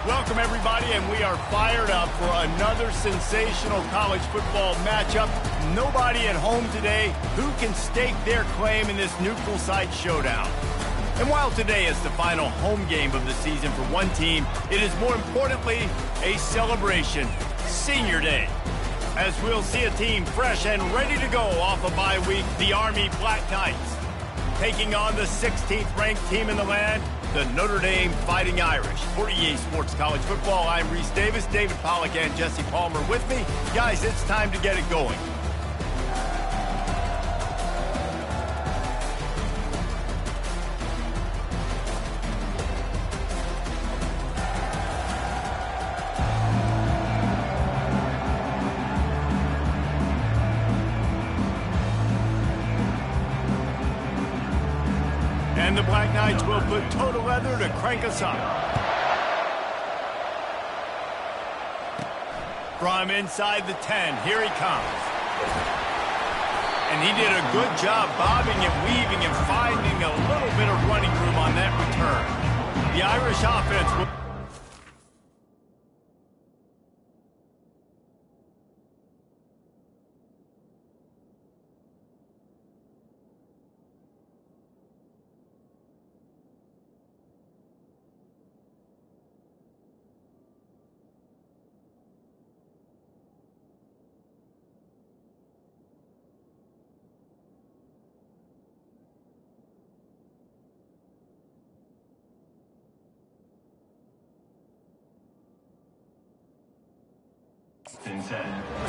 Welcome, everybody, and we are fired up for another sensational college football matchup. Nobody at home today who can stake their claim in this neutral site showdown. And while today is the final home game of the season for one team, it is more importantly a celebration, Senior Day. As we'll see a team fresh and ready to go off a bye week, the Army Black Knights, taking on the 16th ranked team in the land, the Notre Dame Fighting Irish. For EA Sports College Football, I'm Reese Davis, David Pollack, and Jesse Palmer with me. Guys, it's time to get it going. And the Black Knights will put toe to leather to crank us up. From inside the 10, here he comes. And he did a good job bobbing and weaving and finding a little bit of running room on that return. The Irish offense will...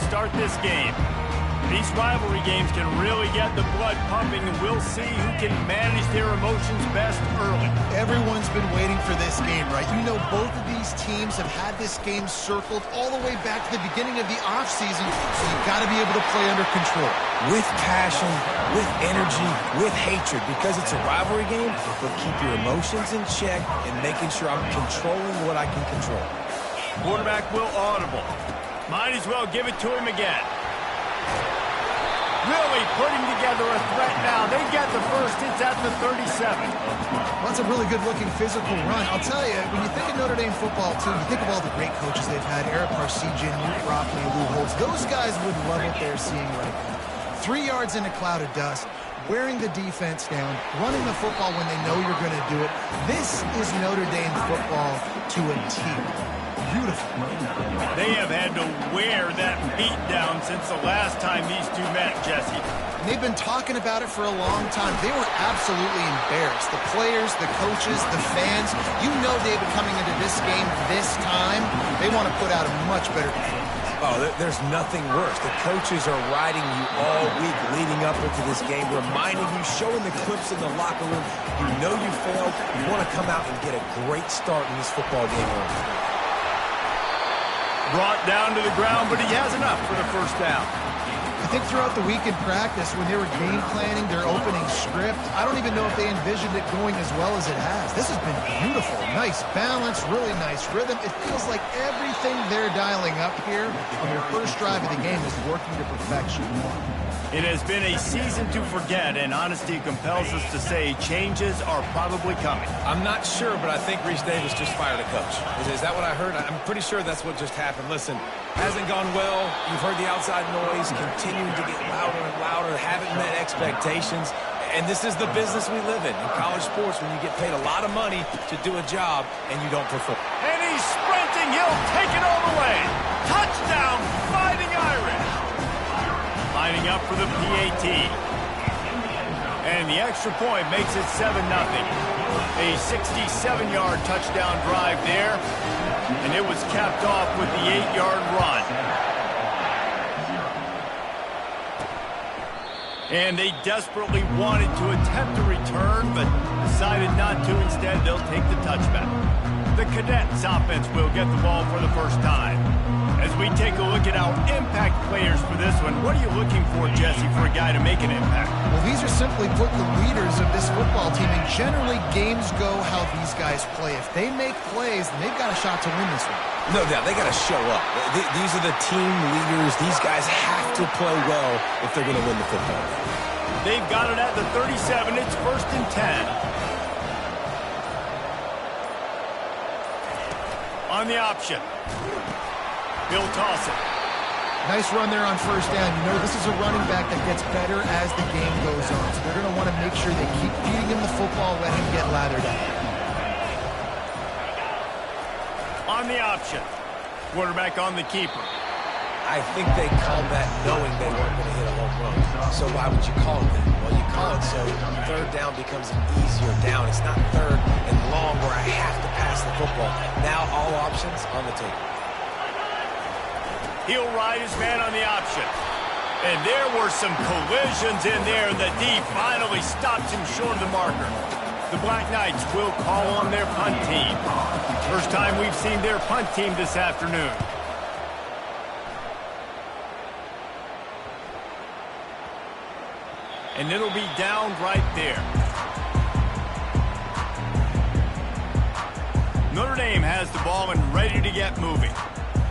start this game. These rivalry games can really get the blood pumping, and we'll see who can manage their emotions best early. Everyone's been waiting for this game, right? You know, both of these teams have had this game circled all the way back to the beginning of the offseason, so you've got to be able to play under control. With passion, with energy, with hatred, because it's a rivalry game, but keep your emotions in check and making sure I'm controlling what I can control. Quarterback will audible. Might as well give it to him again. Really putting together a threat now. They get the first. It's at the 37. Well, that's a really good-looking physical run. I'll tell you, when you think of Notre Dame football, too, you think of all the great coaches they've had, Eric Parsegian, Newt Rockne, Lou Holtz. Those guys would love what they're seeing right now. 3 yards in a cloud of dust, wearing the defense down, running the football when they know you're going to do it. This is Notre Dame football to a T. Beautiful. They have had to wear that beat down since the last time these two met, Jesse. And they've been talking about it for a long time. They were absolutely embarrassed. The players, the coaches, the fans. You know, David, coming into this game this time, they want to put out a much better performance. Oh, there's nothing worse. The coaches are riding you all week leading up into this game, reminding you, showing the clips in the locker room. You know you failed. You want to come out and get a great start in this football game early. Brought down to the ground, but he has enough for the first down. I think throughout the week in practice, when they were game planning their opening script, I don't even know if they envisioned it going as well as it has. This has been beautiful. Nice balance, really nice rhythm. It feels like everything they're dialing up here on their first drive of the game is working to perfection. It has been a season to forget, and honesty compels us to say changes are probably coming. I'm not sure, but I think Reese Davis just fired a coach. Is that what I heard? I'm pretty sure that's what just happened. Listen, hasn't gone well. You've heard the outside noise, continuing to get louder and louder, haven't met expectations. And this is the business we live in college sports, when you get paid a lot of money to do a job and you don't perform. And he's sprinting. He'll take it all the way. Touchdown, Fighting Irish. Lining up for the PAT. And the extra point makes it 7-0. A 67-yard touchdown drive there. And it was capped off with the 8-yard run. And they desperately wanted to attempt a return, but decided not to. Instead, they'll take the touchback. The Cadets offense will get the ball for the first time. As we take a look at our impact players for this one, what are you looking for, Jesse, for a guy to make an impact? Well, these are simply put the leaders of this football team, and generally games go how these guys play. If they make plays, then they've got a shot to win this one. No doubt, they got to show up. These are the team leaders. These guys have to play well if they're going to win the football. They've got it at the 37. It's 1st and 10. On the option. He'll toss it. Nice run there on first down. You know, this is a running back that gets better as the game goes on. So they're going to want to make sure they keep feeding him the football, let him get lathered up. On the option. Quarterback on the keeper. I think they called that knowing they weren't going to hit a home run. So why would you call it that? Well, you call it so third down becomes an easier down. It's not third and long where I have to pass the football. Now all options on the table. He'll ride his man on the option. And there were some collisions in there, and the D finally stopped him short of the marker. The Black Knights will call on their punt team. First time we've seen their punt team this afternoon. And it'll be down right there. Notre Dame has the ball and ready to get moving.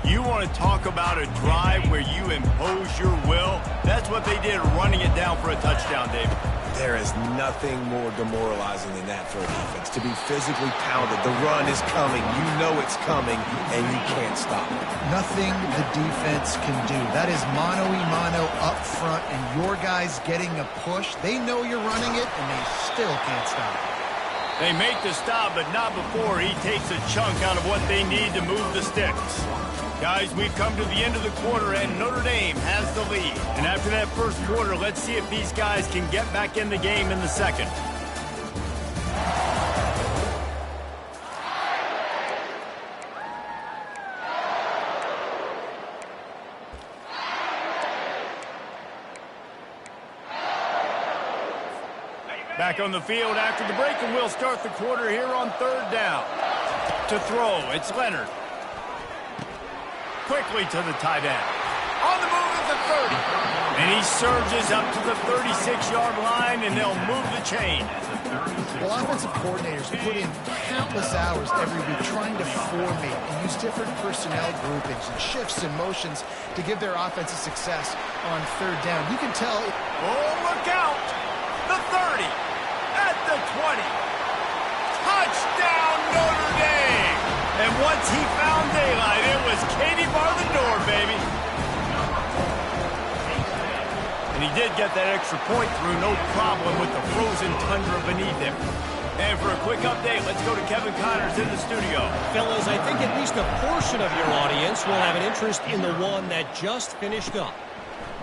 You want to talk about a drive where you impose your will? That's what they did, running it down for a touchdown, David. There is nothing more demoralizing than that for a defense. To be physically pounded. The run is coming. You know it's coming, and you can't stop it. Nothing the defense can do. That is mano-a-mano up front, and your guys getting a push. They know you're running it, and they still can't stop it. They make the stop, but not before he takes a chunk out of what they need to move the sticks. Guys, we've come to the end of the quarter, and Notre Dame has the lead. And after that first quarter, let's see if these guys can get back in the game in the second. Back on the field after the break, and we'll start the quarter here on third down. To throw, it's Leonard. Quickly to the tight end. On the move at the 30. And he surges up to the 36-yard line, and they'll move the chain. Well, offensive coordinators put in countless hours every week trying to formate and use different personnel groupings and shifts and motions to give their offensive success on third down. You can tell. Oh, look out. The 30. At the 20. Touchdown, Notre Dame. And once he found daylight, it was Katie bar the door, baby. And he did get that extra point through, no problem with the frozen tundra beneath him. And for a quick update, let's go to Kevin Connors in the studio. Fellas, I think at least a portion of your audience will have an interest in the one that just finished up.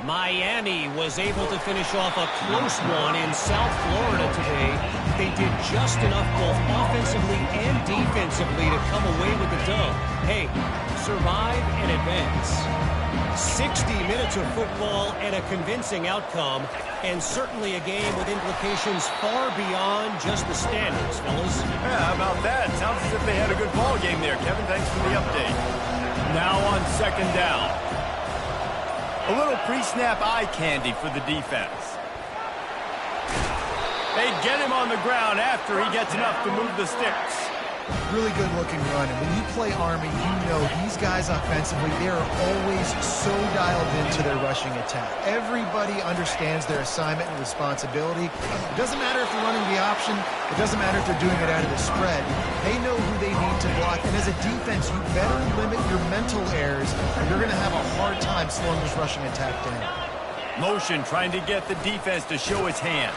Miami was able to finish off a close one in South Florida today. They did just enough both offensively and defensively to come away with the dub. Hey, survive and advance. 60 minutes of football and a convincing outcome, and certainly a game with implications far beyond just the standings, fellas. Yeah, how about that? Sounds as if they had a good ball game there, Kevin. Thanks for the update. Now on second down. A little pre-snap eye candy for the defense. They get him on the ground after he gets enough to move the sticks. Really good looking run. And when you play Army, you know these guys offensively, they are always so dialed into their rushing attack. Everybody understands their assignment and responsibility. It doesn't matter if they're running the option. It doesn't matter if they're doing it out of the spread. They know who they need to block. And as a defense, you better limit your mental errors, or you're going to have a hard time slowing this rushing attack down. Motion trying to get the defense to show its hand.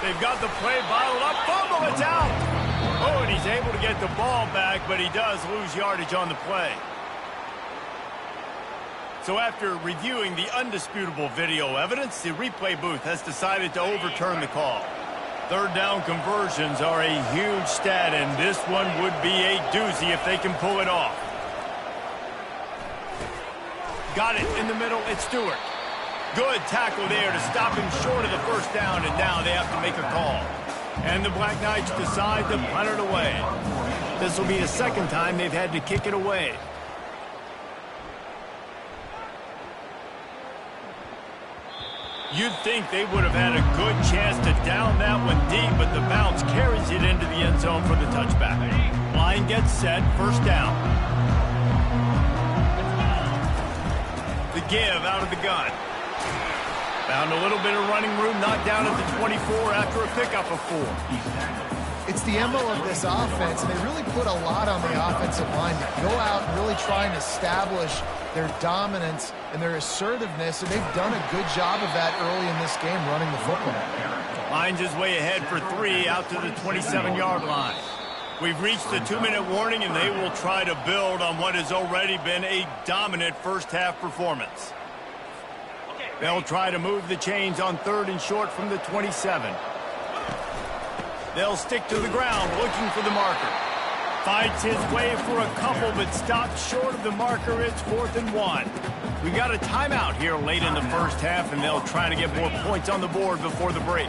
They've got the play bottled up. Fumble, it's out. Oh, and he's able to get the ball back, but he does lose yardage on the play. So after reviewing the undisputable video evidence, the replay booth has decided to overturn the call. Third down conversions are a huge stat, and this one would be a doozy if they can pull it off. Got it in the middle, it's Stewart. Good tackle there to stop him short of the first down, and now they have to make a call. And the Black Knights decide to punt it away. This will be the second time they've had to kick it away. You'd think they would have had a good chance to down that one deep, but the bounce carries it into the end zone for the touchback. Line gets set, first down. The give out of the gun. Found a little bit of running room, knocked down at the 24 after a pickup of 4. It's the MO of this offense, and they really put a lot on the offensive line to go out and really try and establish their dominance and their assertiveness, and they've done a good job of that early in this game running the football. Finds his way ahead for 3 out to the 27-yard line. We've reached the 2-minute warning, and they will try to build on what has already been a dominant first-half performance. They'll try to move the chains on 3rd and short from the 27. They'll stick to the ground looking for the marker. Fights his way for a couple, but stops short of the marker. It's 4th and 1. We got a timeout here late in the first half, and they'll try to get more points on the board before the break.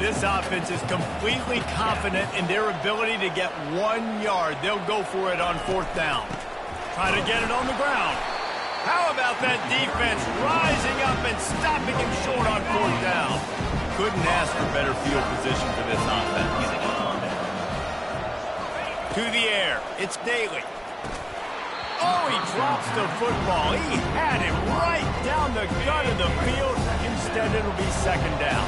This offense is completely confident in their ability to get 1 yard. They'll go for it on 4th down. Try to get it on the ground. How about that defense rising up and stopping him short on 4th down? Couldn't ask for better field position for this offense. To the air, it's Daly. Oh, he drops the football. He had it right down the gut of the field. Instead, it'll be 2nd down.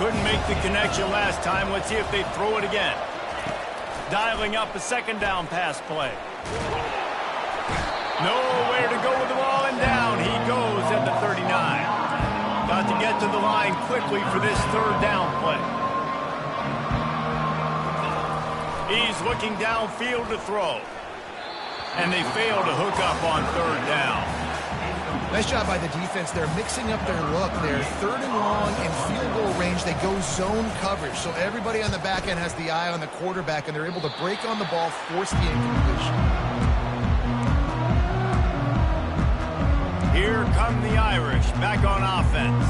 Couldn't make the connection last time. Let's see if they throw it again. Dialing up a 2nd down pass play. Nowhere to go with the ball, and down he goes at the 39. Got to get to the line quickly for this 3rd down play. He's looking downfield to throw. And they fail to hook up on 3rd down. Nice job by the defense. They're mixing up their look. They're 3rd and long in field goal range. They go zone coverage. So everybody on the back end has the eye on the quarterback, and they're able to break on the ball, force the incompletion. Here come the Irish back on offense.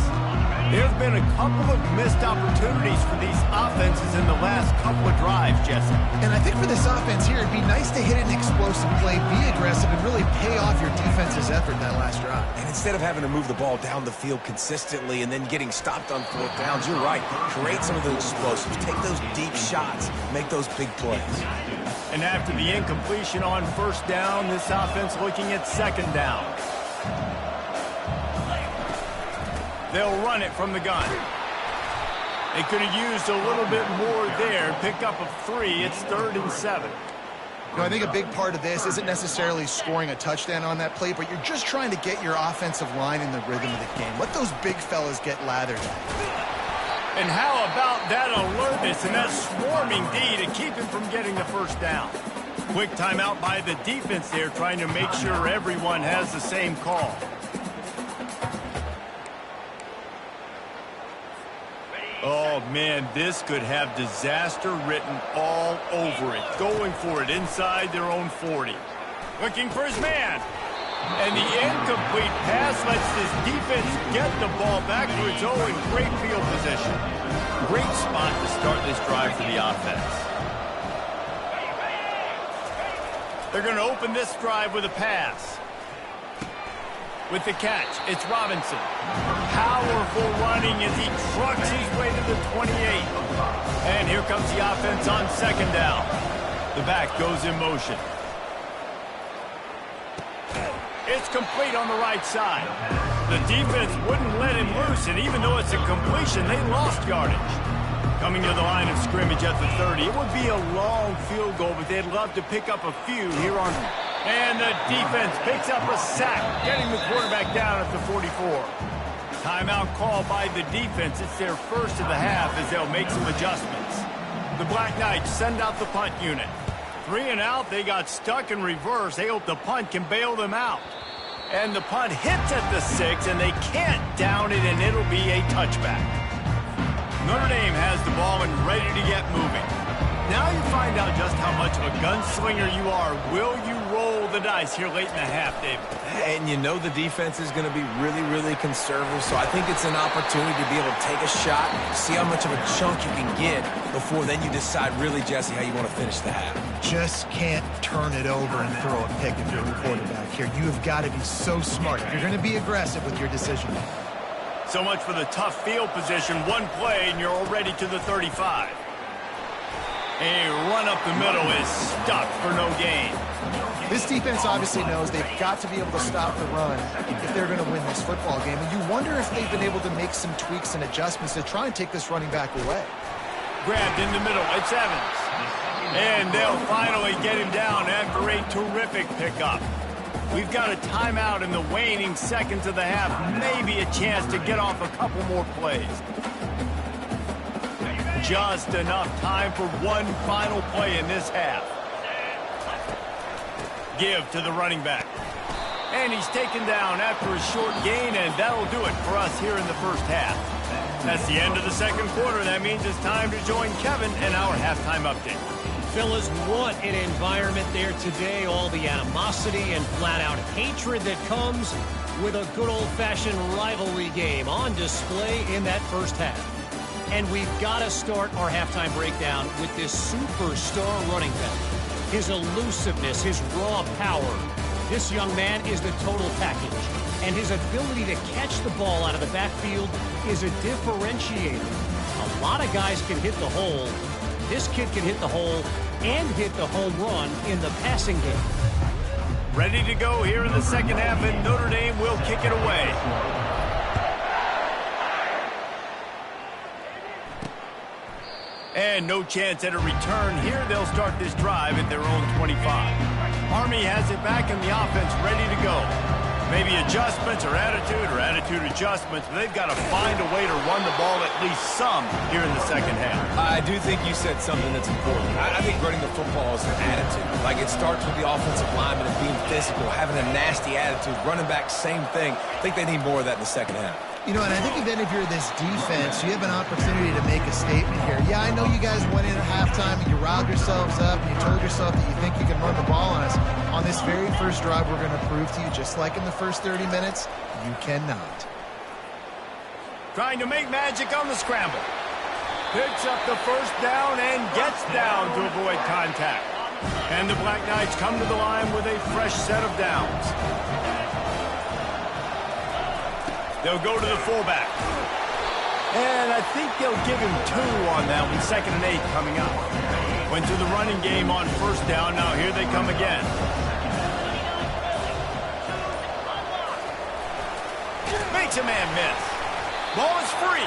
There's been a couple of missed opportunities for these offenses in the last couple of drives, Jesse. And I think for this offense here, it'd be nice to hit an explosive play, be aggressive, and really pay off your defense's effort that last drive. And instead of having to move the ball down the field consistently and then getting stopped on 4th downs, you're right. Create some of those explosives. Take those deep shots. Make those big plays. And after the incompletion on 1st down, this offense looking at 2nd down. They'll run it from the gun. They could have used a little bit more there. Pick up a 3. It's 3rd and 7. You know, I think a big part of this isn't necessarily scoring a touchdown on that play, but you're just trying to get your offensive line in the rhythm of the game. Let those big fellas get lathered. And how about that alertness and that swarming D to keep him from getting the 1st down? Quick timeout by the defense there, trying to make sure everyone has the same call. Oh, man, this could have disaster written all over it. Going for it inside their own 40. Looking for his man. And the incomplete pass lets this defense get the ball back to its own. Great field position. Great spot to start this drive for the offense. They're going to open this drive with a pass. With the catch, it's Robinson. Powerful running as he trucks his way to the 28. And here comes the offense on 2nd down. The back goes in motion. It's complete on the right side. The defense wouldn't let him loose, and even though it's a completion, they lost yardage. Coming to the line of scrimmage at the 30. It would be a long field goal, but they'd love to pick up a few here on... And the defense picks up a sack, getting the quarterback down at the 44. Timeout call by the defense. It's their 1st of the half as they'll make some adjustments. The Black Knights send out the punt unit. 3 and out, they got stuck in reverse. They hope the punt can bail them out. And the punt hits at the 6, and they can't down it, and it'll be a touchback. Notre Dame has the ball and ready to get moving. Now you find out just how much of a gunslinger you are. Will you roll the dice here late in the half, David? And you know the defense is going to be really, really conservative, so I think it's an opportunity to be able to take a shot, see how much of a chunk you can get before then you decide really, Jesse, how you want to finish the half. Just can't turn it over and throw a pick if you're the quarterback here. You have got to be so smart. You're going to be aggressive with your decision. So much for the tough field position. One play, and you're already to the 35. A run up the middle is stuck for no gain. This defense obviously knows they've got to be able to stop the run if they're going to win this football game. And you wonder if they've been able to make some tweaks and adjustments to try and take this running back away. Grabbed in the middle. It's Evans. And they'll finally get him down after a terrific pickup. We've got a timeout in the waning seconds of the half. Maybe a chance to get off a couple more plays. Just enough time for one final play in this half. Give to the running back. And he's taken down after a short gain, and that'll do it for us here in the first half. That's the end of the second quarter. That means it's time to join Kevin in our halftime update. Fellas, what an environment there today. All the animosity and flat-out hatred that comes with a good old-fashioned rivalry game on display in that first half. And we've got to start our halftime breakdown with this superstar running back. His elusiveness, his raw power. This young man is the total package. And his ability to catch the ball out of the backfield is a differentiator. A lot of guys can hit the hole. This kid can hit the hole and hit the home run in the passing game. Ready to go here in the second half, and Notre Dame will kick it away. And no chance at a return here. They'll start this drive at their own 25. Army has it back in the offense, ready to go. Maybe adjustments or attitude adjustments. But they've got to find a way to run the ball at least some here in the second half. I do think you said something that's important. I think running the football is an attitude. Like, it starts with the offensive lineman and being physical, having a nasty attitude. Running back, same thing. I think they need more of that in the second half. You know, and I think even if you're this defense, you have an opportunity to make a statement here. Yeah, I know you guys went in at halftime and you riled yourselves up and you told yourself that you think you can run the ball on us. On this very first drive, we're going to prove to you, just like in the first 30 minutes, you cannot. Trying to make magic on the scramble. Picks up the first down and gets down to avoid contact. And the Black Knights come to the line with a fresh set of downs. They'll go to the fullback. And I think they'll give him 2 on that one. 2nd and 8 coming up. Went to the running game on first down. Now here they come again. Makes a man miss. Ball is free.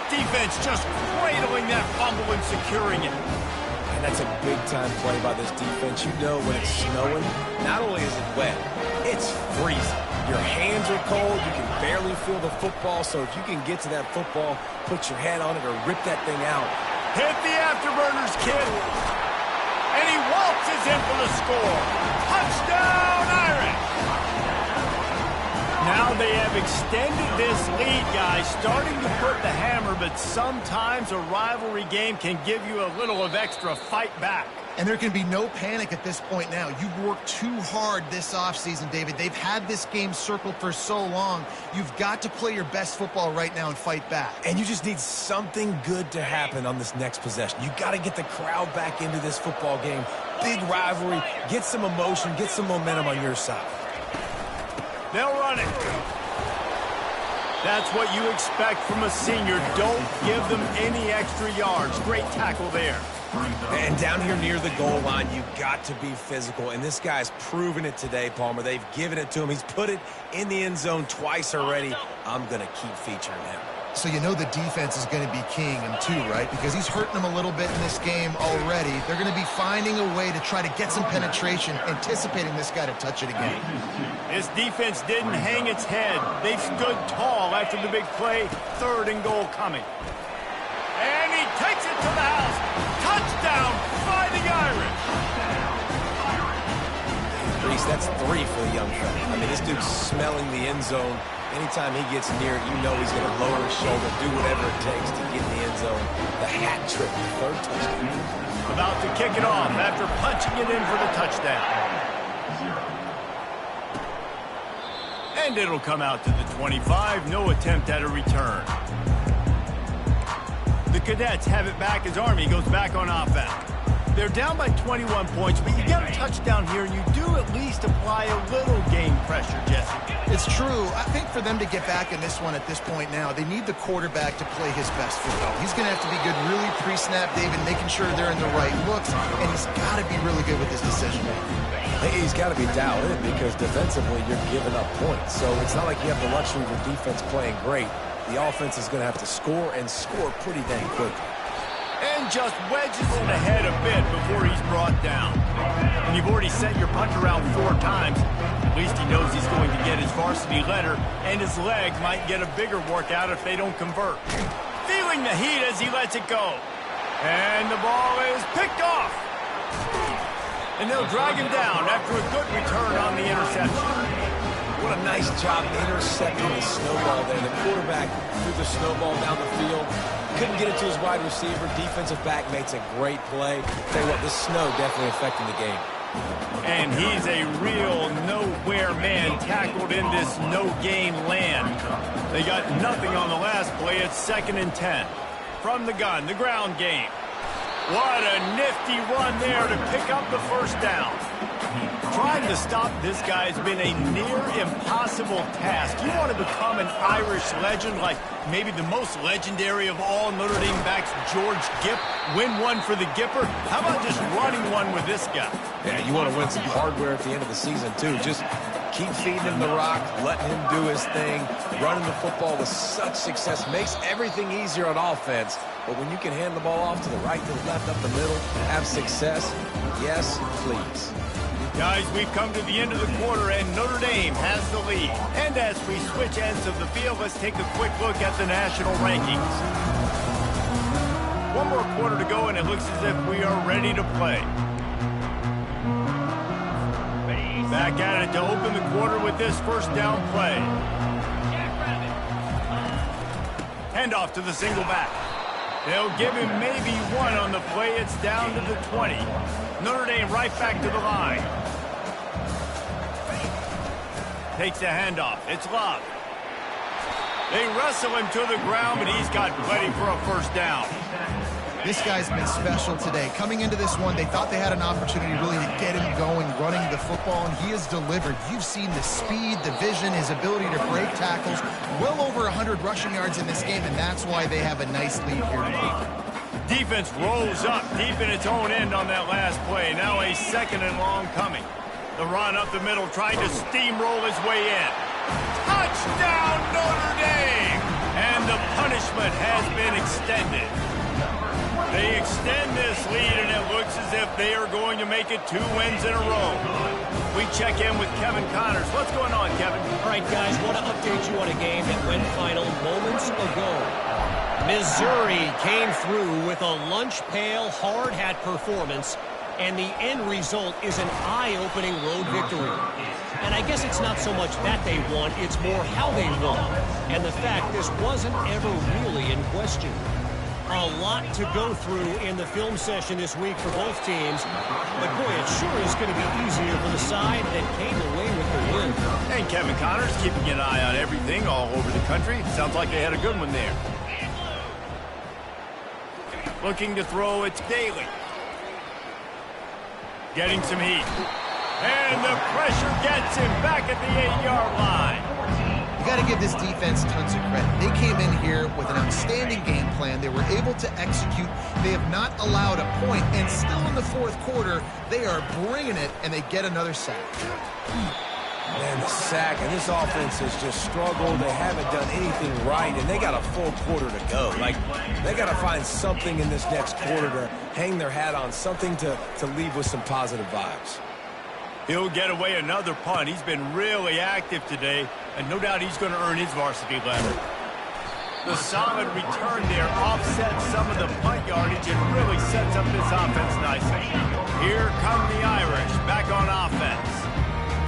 Defense just cradling that fumble and securing it. And that's a big-time play by this defense. You know when it's snowing, not only is it wet, it's freezing. Your hands are cold. You can barely feel the football. So if you can get to that football, put your head on it or rip that thing out. Hit the afterburners, kid. And he waltzes in for the score. Touchdown, Irish. Now they have extended this lead, guys, starting to put the hammer, but sometimes a rivalry game can give you a little of extra fight back. And there can be no panic at this point now. You've worked too hard this offseason, David. They've had this game circled for so long. You've got to play your best football right now and fight back. And you just need something good to happen on this next possession. You got to get the crowd back into this football game. Big rivalry. Get some emotion. Get some momentum on your side. They'll run it. That's what you expect from a senior. Don't give them any extra yards. Great tackle there. And down here near the goal line, you got to be physical. And this guy's proven it today, Palmer. They've given it to him. He's put it in the end zone twice already. I'm going to keep featuring him. So you know the defense is going to be keying him too, right? Because he's hurting them a little bit in this game already. They're going to be finding a way to try to get some penetration, anticipating this guy to touch it again. This defense didn't hang its head. They stood tall after the big play. 3rd and goal coming. And he takes it to the house. Touchdown, Fighting Irish. Reese, that's 3 for the young fella. I mean, this dude's smelling the end zone. Anytime he gets near it, you know he's going to lower his shoulder, do whatever it takes to get in the end zone. The hat trick, 3rd touchdown. About to kick it off after punching it in for the touchdown. And it'll come out to the 25. No attempt at a return. The Cadets have it back as Army goes back on offense. They're down by 21 points, but you get a touchdown here, and you do at least apply a little game pressure, Jesse. It's true. I think for them to get back in this one at this point now, they need the quarterback to play his best football. He's going to have to be good really pre-snap, David, making sure they're in the right looks, and he's got to be really good with his decision-making. He's got to be dialed in because defensively you're giving up points. So it's not like you have the luxury of your defense playing great. The offense is going to have to score and score pretty dang quickly. And just wedges it ahead a bit before he's brought down. And you've already sent your punter around 4 times. At least he knows he's going to get his varsity letter, and his legs might get a bigger workout if they don't convert. Feeling the heat as he lets it go. And the ball is picked off. And they'll drag him down after a good return on the interception. What a nice job intercepting the snowball there. The quarterback threw the snowball down the field. Couldn't get it to his wide receiver. Defensive back makes a great play. Tell you what, this snow definitely affecting the game. And he's a real nowhere man tackled in this no-gain land. They got nothing on the last play. It's 2nd and 10. From the gun, the ground game. What a nifty run there to pick up the first down. Trying to stop this guy has been a near impossible task. You want to become an Irish legend, like maybe the most legendary of all Notre Dame backs, George Gipp, win one for the Gipper. How about just running one with this guy? Yeah, you want to win some hardware at the end of the season, too. Just keep feeding him the rock, letting him do his thing. Running the football with such success makes everything easier on offense. But when you can hand the ball off to the right, to the left, up the middle, have success, yes, please. Guys, we've come to the end of the quarter, and Notre Dame has the lead. And as we switch ends of the field, let's take a quick look at the national rankings. One more quarter to go, and it looks as if we are ready to play. Back at it to open the quarter with this first down play. Handoff to the single back. They'll give him maybe one on the play. It's down to the 20. Notre Dame right back to the line. Takes the handoff. It's Love. They wrestle him to the ground, but he's got plenty for a first down. This guy's been special today. Coming into this one, they thought they had an opportunity really to get him going, running the football, and he has delivered. You've seen the speed, the vision, his ability to break tackles. Well over 100 rushing yards in this game, and that's why they have a nice lead here tonight. Defense rolls up deep in its own end on that last play. Now a 2nd and long coming. The run up the middle, trying to steamroll his way in. Touchdown, Notre Dame! And the punishment has been extended. They extend this lead, and it looks as if they are going to make it 2 wins in a row. We check in with Kevin Connors. What's going on, Kevin? All right, guys, want to update you on a game that went final moments ago. Missouri came through with a lunch pail hard hat performance, and the end result is an eye-opening road victory. And I guess it's not so much that they won, it's more how they won. And the fact this wasn't ever really in question. A lot to go through in the film session this week for both teams. But, boy, it sure is going to be easier for the side that came away with the win. And Kevin Connors keeping an eye on everything all over the country. Sounds like they had a good one there. Looking to throw, it's Daly. Getting some heat. And the pressure gets him back at the 8-yard line. You got to give this defense tons of credit. They came in here with an outstanding game plan. They were able to execute. They have not allowed a point, and still in the 4th quarter, they are bringing it, and they get another sack. Man, the sack, and this offense has just struggled. They haven't done anything right, and they got a full quarter to go. Like, they got to find something in this next quarter to hang their hat on, something to leave with some positive vibes. He'll get away another punt. He's been really active today, and no doubt he's going to earn his varsity letter. The solid return there offsets some of the punt yardage and really sets up this offense nicely. Here come the Irish back on offense.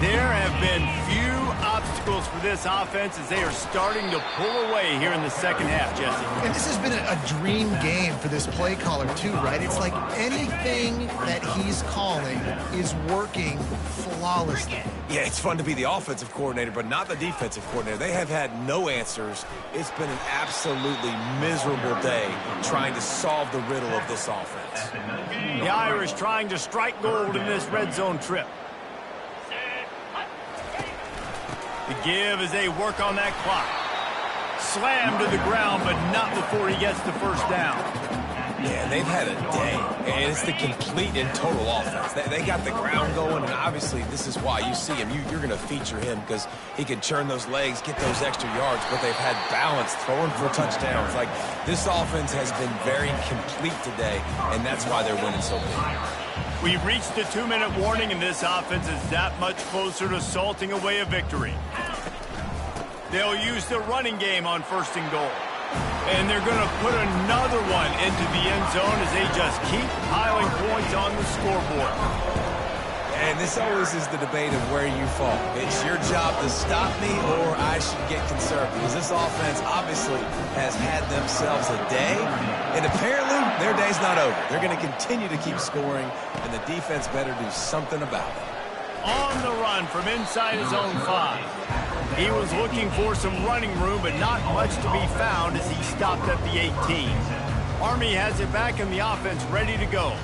There have been few obstacles for this offense as they are starting to pull away here in the 2nd half, Jesse. And this has been a dream game for this play caller, too, right? It's like anything that he's calling is working flawlessly. Yeah, it's fun to be the offensive coordinator, but not the defensive coordinator. They have had no answers. It's been an absolutely miserable day trying to solve the riddle of this offense. The Irish trying to strike gold in this red zone trip. The give as they work on that clock. Slammed to the ground, but not before he gets the first down. Yeah, they've had a day, and it's the complete and total offense. They got the ground going, and obviously this is why you see him. You're going to feature him because he can churn those legs, get those extra yards, but they've had balance, throwing for touchdowns. Like, this offense has been very complete today, and that's why they're winning so big. We've reached the 2-minute warning, and this offense is that much closer to salting away a victory. They'll use the running game on 1st and goal. And they're going to put another one into the end zone as they just keep piling points on the scoreboard. And this always is the debate of where you fall. It's your job to stop me or I should get conservative. Because this offense obviously has had themselves a day. And apparently their day's not over. They're going to continue to keep scoring. And the defense better do something about it. On the run from inside his own 5. He was looking for some running room, but not much to be found as he stopped at the 18. Army has it back in the offense ready to go.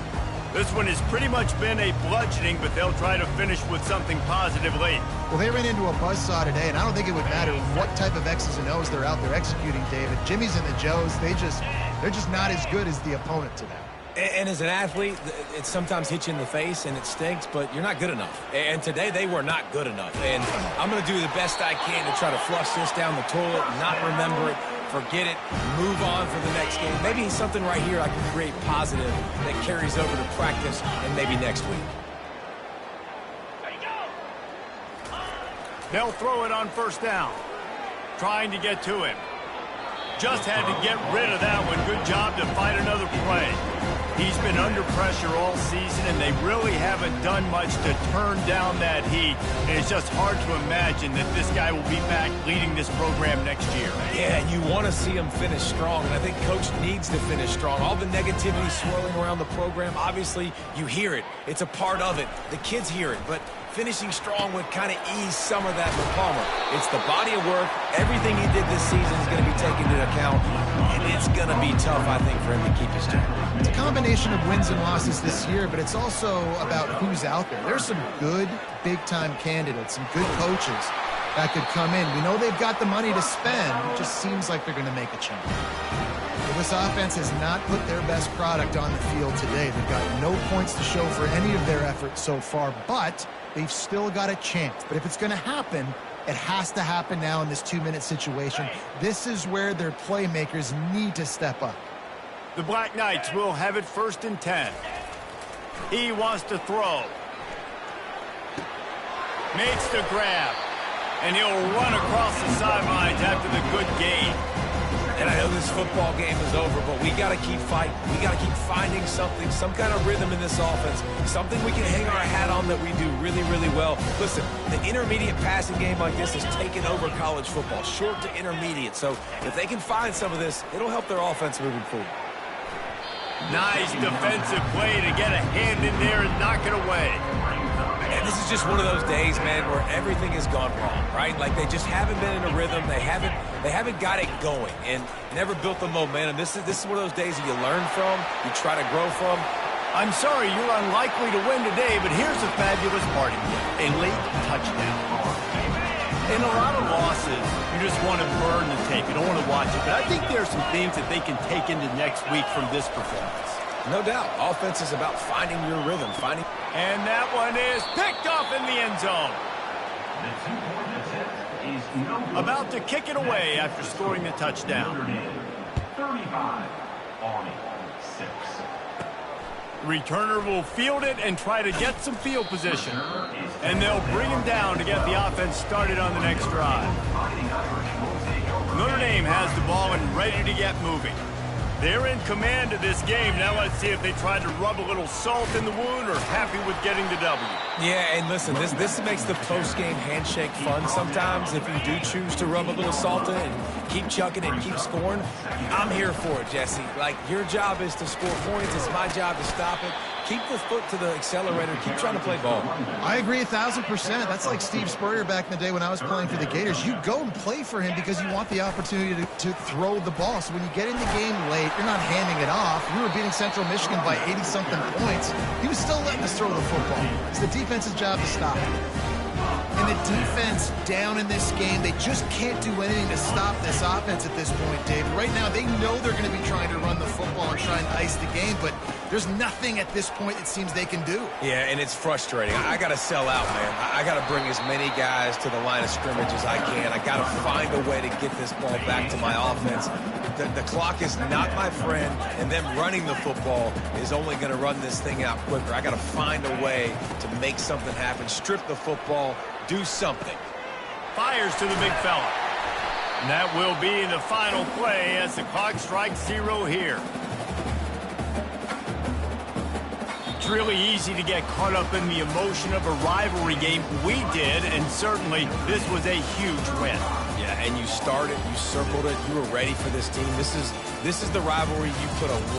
This one has pretty much been a bludgeoning, but they'll try to finish with something positive late. Well, they ran into a buzzsaw today, and I don't think it would matter what type of X's and O's they're out there executing, David. Jimmy's and the Joes, they're just not as good as the opponent to them. And as an athlete, it sometimes hits you in the face and it stinks, but you're not good enough. And today they were not good enough. And I'm going to do the best I can to try to flush this down the toilet, not remember it, forget it, move on for the next game. Maybe something right here I can create positive that carries over to practice and maybe next week. They'll throw it on 1st down. Trying to get to him. Just had to get rid of that one. Good job to fight another play. He's been under pressure all season, and they really haven't done much to turn down that heat. And it's just hard to imagine that this guy will be back leading this program next year. Yeah, and you want to see him finish strong, and I think Coach needs to finish strong. All the negativity swirling around the program, obviously, you hear it. It's a part of it. The kids hear it, but finishing strong would kind of ease some of that for Palmer. It's the body of work. Everything he did this season is going to be taken into account, and it's going to be tough, I think, for him to keep his job. It's a combination of wins and losses this year, but it's also about who's out there. There's some good big-time candidates, some good coaches that could come in. We know they've got the money to spend. It just seems like they're going to make a change. Well, this offense has not put their best product on the field today. They've got no points to show for any of their efforts so far, but they've still got a chance. But if it's going to happen, it has to happen now in this 2-minute situation. This is where their playmakers need to step up. The Black Knights will have it 1st and 10. He wants to throw. Makes the grab. And he'll run across the sidelines after the good gain. And I know this football game is over, but we got to keep fighting. We got to keep finding something, some kind of rhythm in this offense, something we can hang our hat on that we do really, really well. Listen, the intermediate passing game like this is taking over college football, short to intermediate. So if they can find some of this, it'll help their offense moving forward. Nice defensive play to get a hand in there and knock it away. And this is just one of those days, man, where everything has gone wrong, right? Like they just haven't been in a rhythm. They haven't got it going and never built the momentum. This is one of those days that you learn from, you try to grow from. I'm sorry you're unlikely to win today, but here's a fabulous parting gift, a late touchdown. In a lot of losses, you just want to burn the tape. You don't want to watch it. But I think there are some things that they can take into next week from this performance. No doubt. Offense is about finding your rhythm, And that one is picked off in the end zone. About to kick it away after scoring the touchdown. 35, Army, 6. Returner will field it and try to get some field position. And they'll bring him down to get the offense started on the next drive. Notre Dame has the ball and ready to get moving. They're in command of this game. Now let's see if they try to rub a little salt in the wound or happy with getting the W. Yeah, and listen, this makes the post-game handshake fun sometimes. If you do choose to rub a little salt in and keep chucking and keep scoring, I'm here for it, Jesse. Like, your job is to score points. It's my job to stop it. Keep the foot to the accelerator. Keep trying to play ball. I agree 1,000%. That's like Steve Spurrier back in the day when I was playing for the Gators. You go and play for him because you want the opportunity to throw the ball. So when you get in the game late, you're not handing it off. We were beating Central Michigan by 80-something points. He was still letting us throw the football. It's the defense's job to stop it. And the defense down in this game, they just can't do anything to stop this offense at this point, David. Right now, they know they're going to be trying to run the football and try and ice the game, but there's nothing at this point it seems they can do. Yeah, and it's frustrating. I got to sell out, man. I got to bring as many guys to the line of scrimmage as I can. I got to find a way to get this ball back to my offense. The clock is not my friend, and them running the football is only going to run this thing out quicker. I got to find a way to make something happen, strip the football, do something. Fires to the big fella. And that will be the final play as the clock strikes 0 here. It's really easy to get caught up in the emotion of a rivalry game. We did, and certainly this was a huge win. Yeah, and you started, you circled it, you were ready for this team. This is the rivalry you put a